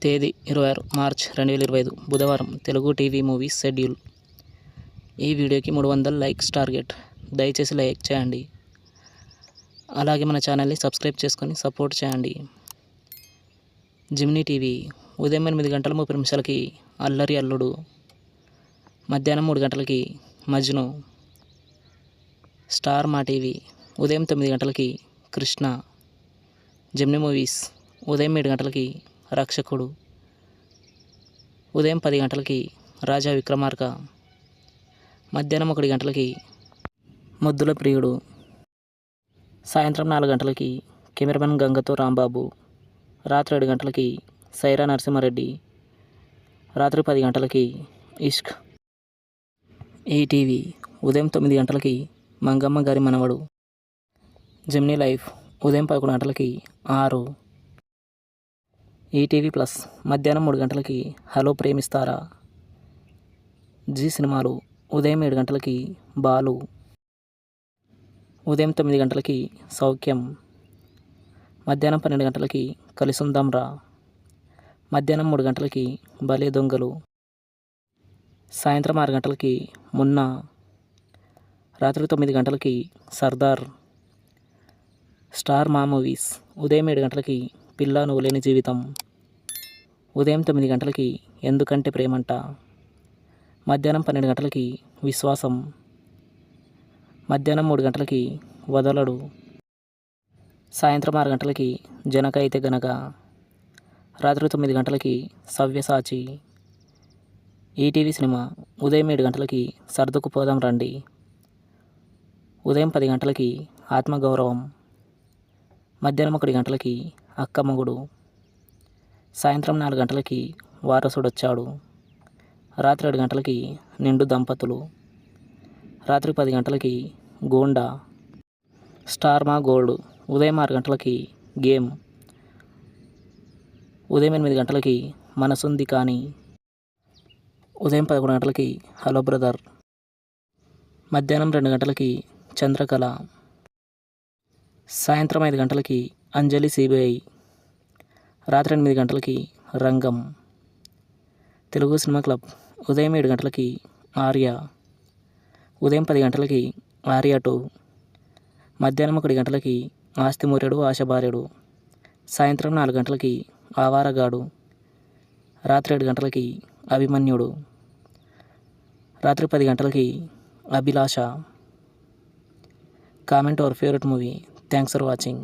తేదీ 26 మార్చ్ 2025 బుధవారం. Telugu TV movies schedule. ఈ వీడియోకి 300 లైక్స్ టార్గెట్. దయచేసి లైక్ చేయండి. అలాగే మన ఛానల్ని సబ్స్క్రైబ్ చేసుకొని సపోర్ట్ చేయండి. జిమ్నీ టీవీ ఉదయం 8:30 అల్లరి అల్లుడు, మధ్యాహ్నం 3 గంటలకి మజ్ను. స్టార్ మా టీవీ ఉదయం 9 గంటలకి కృష్ణ. జిమ్నీ మూవీస్ ఉదయం 7 గంటలకి రక్షకుడు, ఉదయం 10 గంటలకి రాజా విక్రమార్క, మధ్యాహ్నం 1 గంటలకి ముద్దుల ప్రియుడు, సాయంత్రం 4 గంటలకి కెమెరామెన్ గంగతో రాంబాబు, రాత్రి 7 గంటలకి సైరా నరసింహారెడ్డి, రాత్రి 10 గంటలకి ఇష్క్. ఈటీవీ ఉదయం 9 గంటలకి మంగమ్మ గారి మనవడు. జెమినీ లైఫ్ ఉదయం 11 గంటలకి 6. ఈటీవీ ప్లస్ మధ్యాహ్నం 3 గంటలకి హలో ప్రేమిస్తారా. జీ సినిమాలు ఉదయం 7 గంటలకి బాలు, ఉదయం 9 గంటలకి సౌఖ్యం, మధ్యాహ్నం 12 గంటలకి కలిసుందాంరా, మధ్యాహ్నం 3 గంటలకి భలే దొంగలు, సాయంత్రం 6 గంటలకి మున్నా, రాత్రి 9 గంటలకి సర్దార్. స్టార్ మా మూవీస్ ఉదయం 7 గంటలకి పిల్ల నువ్వు లేని జీవితం, ఉదయం 9 గంటలకి ఎందుకంటే ప్రేమంట, మధ్యాహ్నం 12 గంటలకి విశ్వాసం, మధ్యాహ్నం 3 గంటలకి వదలడు, సాయంత్రం 6 గంటలకి జనక అయితే గనక, రాత్రి 9 గంటలకి సవ్యసాచి. ఈటీవీ సినిమా ఉదయం 7 గంటలకి సర్దుకుపోదాం రండి, ఉదయం 10 గంటలకి ఆత్మగౌరవం, మధ్యాహ్నం 1 గంటలకి అక్క మొగుడు, సాయంత్రం 4 గంటలకి వారసుడొచ్చాడు, రాత్రి 7 గంటలకి నిండు దంపతులు, రాత్రి 10 గంటలకి గోండా. స్టార్ మా గోల్డ్ ఉదయం 6 గంటలకి గేమ్, ఉదయం 8 గంటలకి మనసుంది కానీ, ఉదయం 11 గంటలకి హలో బ్రదర్, మధ్యాహ్నం 2 గంటలకి చంద్రకళ, సాయంత్రం 5 గంటలకి అంజలి సిబిఐ, రాత్రి 8 గంటలకి రంగం. తెలుగు సినిమా క్లబ్ ఉదయం 7 గంటలకి ఆర్య, ఉదయం 10 గంటలకి ఆర్య 2, మధ్యాహ్నం 1 గంటలకి ఆస్తి మూరెడు ఆశభార్యుడు, సాయంత్రం 4 గంటలకి ఆవారగాడు, రాత్రి 7 గంటలకి అభిమన్యుడు, రాత్రి 10 గంటలకి Abhilasha. Comment our favourite movie. Thanks for watching.